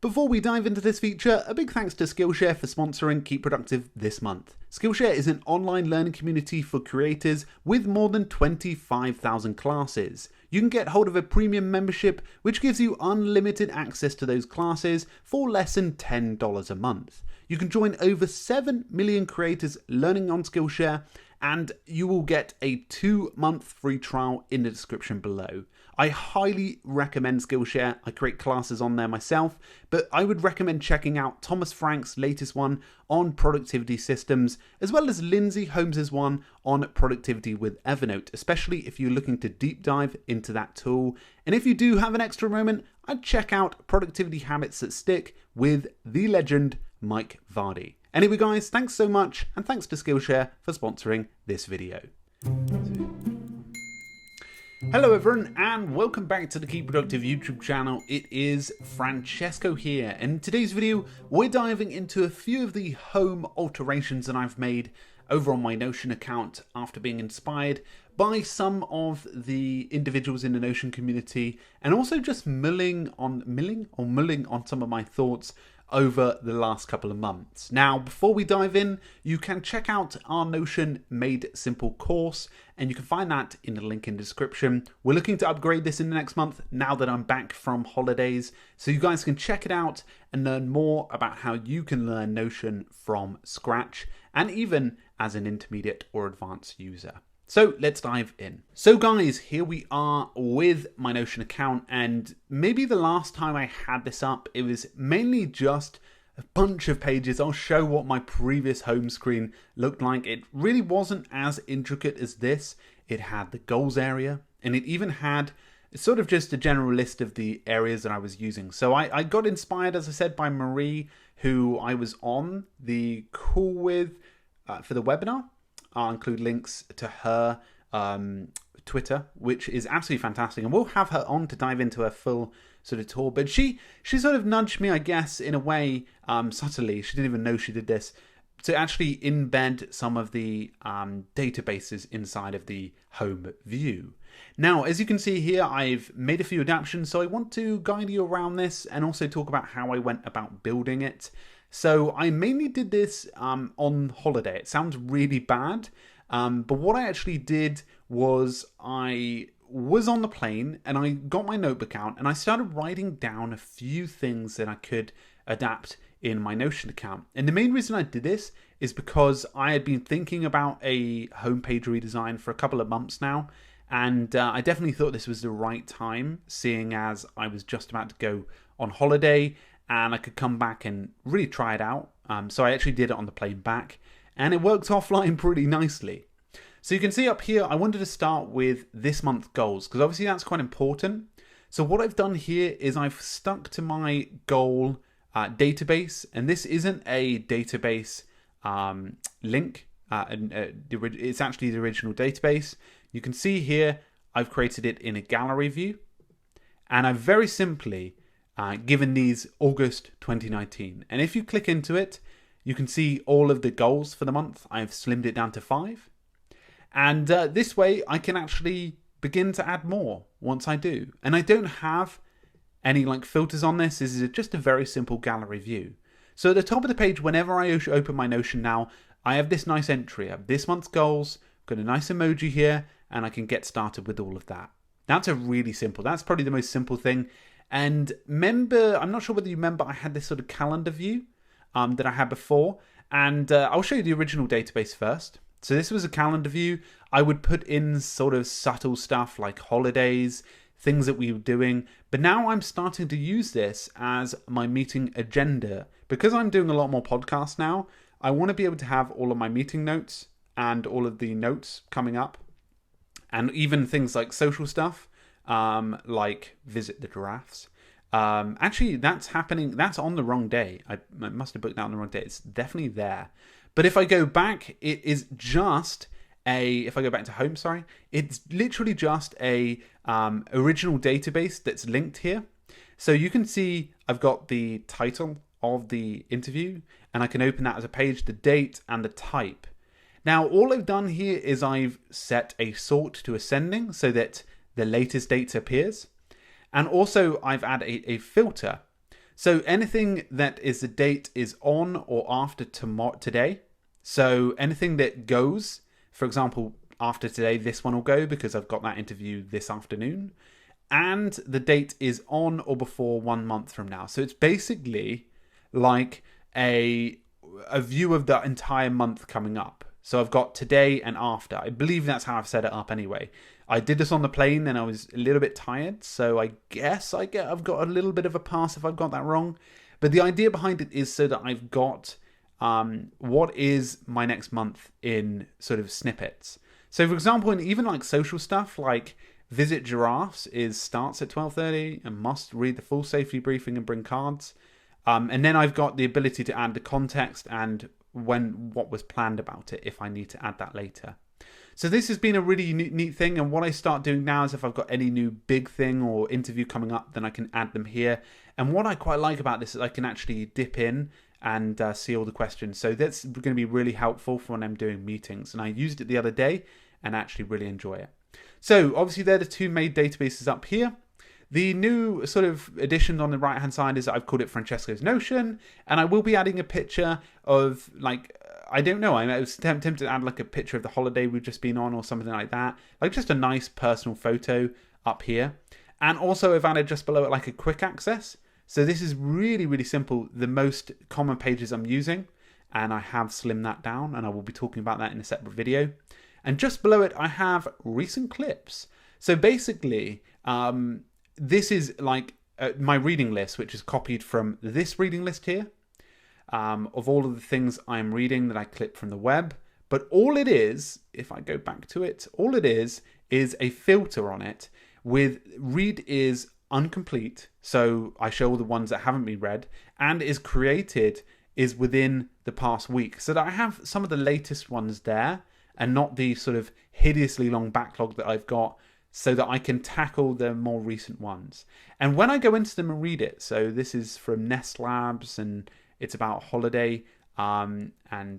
Before we dive into this feature, a big thanks to Skillshare for sponsoring Keep Productive this month. Skillshare is an online learning community for creators with more than 25,000 classes. You can get hold of a premium membership which gives you unlimited access to those classes for less than $10 a month. You can join over 7 million creators learning on Skillshare, and you will get a 2-month free trial in the description below. I highly recommend Skillshare. I create classes on there myself, but I would recommend checking out Thomas Frank's latest one on productivity systems, as well as Lindsay Holmes's one on productivity with Evernote, especially if you're looking to deep dive into that tool. And if you do have an extra moment, I'd check out Productivity Habits That Stick with the legend Mike Vardy. Anyway guys, thanks so much, and thanks to Skillshare for sponsoring this video. Hello everyone, and welcome back to the Keep Productive YouTube channel. It is Francesco here, and in today's video we're diving into a few of the home alterations that I've made over on my Notion account after being inspired by some of the individuals in the Notion community, and also just mulling on some of my thoughts over the last couple of months. Now, before we dive in, you can check out our Notion Made Simple course, and you can find that in the link in the description. We're looking to upgrade this in the next month now that I'm back from holidays, so you guys can check it out and learn more about how you can learn Notion from scratch, and even as an intermediate or advanced user. So let's dive in. So guys, here we are with my Notion account, and maybe the last time I had this up, it was mainly just a bunch of pages. I'll show what my previous home screen looked like. It really wasn't as intricate as this. It had the goals area, and it even had sort of just a general list of the areas that I was using. So I got inspired, as I said, by Marie, who I was on the call with for the webinar. I'll include links to her Twitter, which is absolutely fantastic, and we'll have her on to dive into her full sort of tour. But she sort of nudged me, I guess, in a way, subtly. She didn't even know she did this, to actually embed some of the databases inside of the home view. Now, as you can see here, I've made a few adaptations, so I want to guide you around this and also talk about how I went about building it. So I mainly did this on holiday. It sounds really bad, but what I actually did was I was on the plane and I got my notebook out and I started writing down a few things that I could adapt in my Notion account. And the main reason I did this is because I had been thinking about a homepage redesign for a couple of months now, and I definitely thought this was the right time, seeing as I was just about to go on holiday and I could come back and really try it out. So I actually did it on the plane back, and it worked offline pretty nicely. So you can see up here, I wanted to start with this month's goals, because obviously that's quite important. So what I've done here is I've stuck to my goal database, and this isn't a database link. It's actually the original database. You can see here, I've created it in a gallery view, and I've very simply given these August 2019. And if you click into it, you can see all of the goals for the month. I've slimmed it down to 5. And this way I can actually begin to add more once I do. And I don't have any like filters on this. This is just a very simple gallery view. So at the top of the page, whenever I open my Notion now, I have this nice entry. I have this month's goals, got a nice emoji here, and I can get started with all of that. That's that's probably the most simple thing. And remember, I'm not sure whether you remember, I had this sort of calendar view that I had before. And I'll show you the original database first. So this was a calendar view. I would put in sort of subtle stuff like holidays, things that we were doing. But now I'm starting to use this as my meeting agenda. Because I'm doing a lot more podcasts now, I want to be able to have all of my meeting notes and all of the notes coming up. And even things like social stuff. Like visit the giraffes. Actually, that's happening. That's on the wrong day. I must have booked that on the wrong day. It's definitely there. But if I go back, it is just if I go back to home, sorry, it's literally just a original database that's linked here. So you can see I've got the title of the interview, and I can open that as a page, the date and the type. Now, all I've done here is I've set a sort to ascending so that the latest date appears. And also I've added a filter. So anything that is the date is on or after today. So anything that goes, for example, after today, this one will go because I've got that interview this afternoon. And the date is on or before 1 month from now. So it's basically like a view of the entire month coming up. So I've got today and after. I believe that's how I've set it up anyway. I did this on the plane and I was a little bit tired, so I guess I've got a little bit of a pass if I've got that wrong. But the idea behind it is so that I've got what is my next month in sort of snippets. So for example, in even like social stuff like visit giraffes starts at 12:30 and must read the full safety briefing and bring cards. And then I've got the ability to add the context and what was planned about it if I need to add that later. So this has been a really neat thing, and what I start doing now is if I've got any new big thing or interview coming up, then I can add them here. And what I quite like about this is I can actually dip in and see all the questions. So that's going to be really helpful for when I'm doing meetings. And I used it the other day and actually really enjoy it. So obviously they're the two main databases up here. The new sort of addition on the right hand side is that I've called it Francesco's Notion, and I will be adding a picture of like, I don't know, I was tempted to add like a picture of the holiday we've just been on or something like that. Like just a nice personal photo up here. And also I've added just below it like a quick access. So this is really, really simple. The most common pages I'm using, and I have slimmed that down, and I will be talking about that in a separate video. And just below it, I have recent clips. So basically, this is like my reading list, which is copied from this reading list here, of all of the things I'm reading that I clipped from the web. But all it is, if I go back to it, all it is a filter on it with read is incomplete. So I show all the ones that haven't been read, and is created is within the past week. So that I have some of the latest ones there and not the sort of hideously long backlog that I've got, so that I can tackle the more recent ones. And when I go into them and read it, so this is from Nest Labs, and it's about holiday and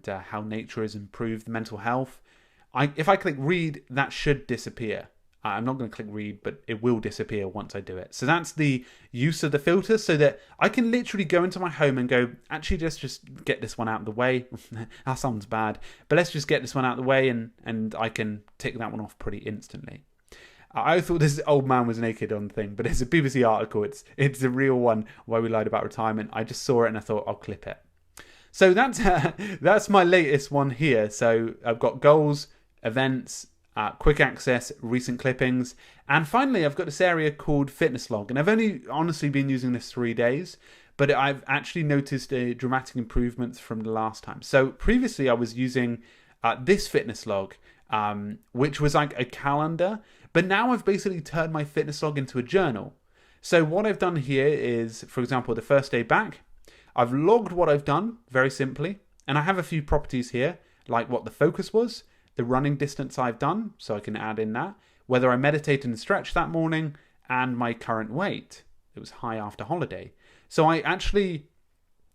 how nature has improved mental health. If I click read, that should disappear. I'm not going to click read, but it will disappear once I do it. So that's the use of the filter, so that I can literally go into my home and go, actually just get this one out of the way. That sounds bad, but let's just get this one out of the way, and I can tick that one off pretty instantly. I thought this old man was naked on the thing, but it's a BBC article. It's a real one, Why We Lied About Retirement. I just saw it and I thought I'll clip it. So that's my latest one here. So I've got goals, events, quick access, recent clippings, and finally I've got this area called fitness log. And I've only honestly been using this 3 days, but I've actually noticed a dramatic improvement from the last time. So previously I was using this fitness log, which was like a calendar. But now I've basically turned my fitness log into a journal. So what I've done here is, for example, the first day back, I've logged what I've done very simply. And I have a few properties here, like what the focus was, the running distance I've done, so I can add in that, whether I meditated and stretched that morning, and my current weight. It was high after holiday. So I actually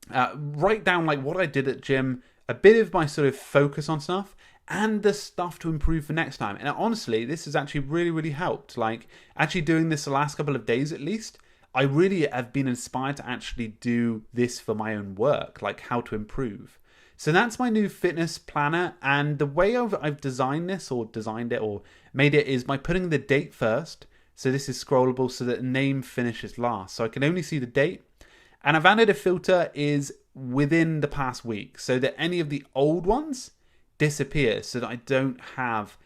write down like what I did at gym, a bit of my sort of focus on stuff, and the stuff to improve for next time. And honestly, this has actually really, really helped. Like actually doing this the last couple of days at least, I really have been inspired to actually do this for my own work, like how to improve. So that's my new fitness planner. And the way I've designed this or made it is by putting the date first. So this is scrollable so that the name finishes last. So I can only see the date. And I've added a filter is within the past week so that any of the old ones disappear, so that I don't have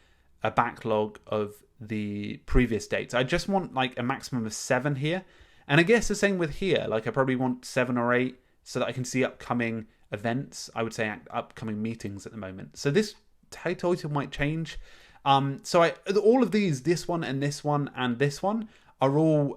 a backlog of the previous dates. I just want like a maximum of 7 here. And I guess the same with here. Like I probably want 7 or 8 so that I can see upcoming events. I would say upcoming meetings at the moment. So this title might change. So all of these, this one and this one and this one, are all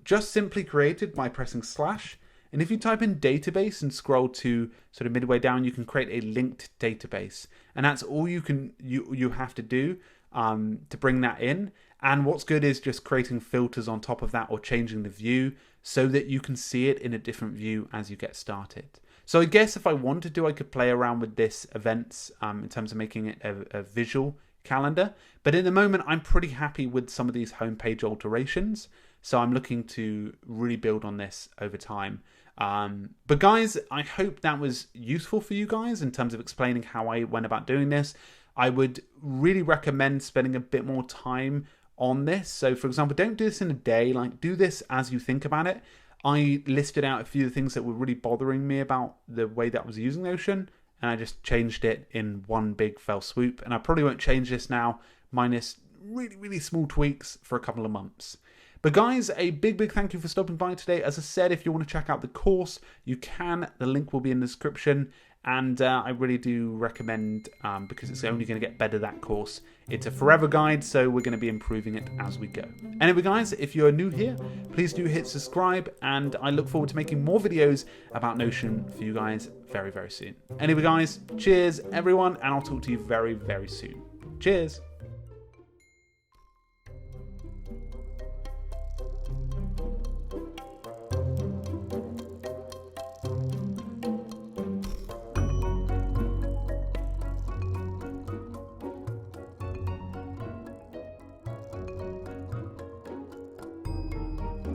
just simply created by pressing /. And if you type in database and scroll to sort of midway down, you can create a linked database. And that's all you have to do to bring that in. And what's good is just creating filters on top of that or changing the view so that you can see it in a different view as you get started. So I guess if I wanted to, I could play around with this events in terms of making it a visual calendar. But in the moment, I'm pretty happy with some of these homepage alterations. So I'm looking to really build on this over time. But guys, I hope that was useful for you guys in terms of explaining how I went about doing this. I would really recommend spending a bit more time on this. So for example, don't do this in a day, like do this as you think about it. I listed out a few things that were really bothering me about the way that I was using Notion, and I just changed it in one big fell swoop. And I probably won't change this now, minus really, really small tweaks, for a couple of months. But guys, a big thank you for stopping by today. As I said, if you want to check out the course, you can. The link will be in the description. And I really do recommend, because it's only going to get better, that course. It's a forever guide, so we're going to be improving it as we go. Anyway, guys, if you're new here, please do hit subscribe. And I look forward to making more videos about Notion for you guys very, very soon. Anyway, guys, cheers, everyone. And I'll talk to you very, very soon. Cheers.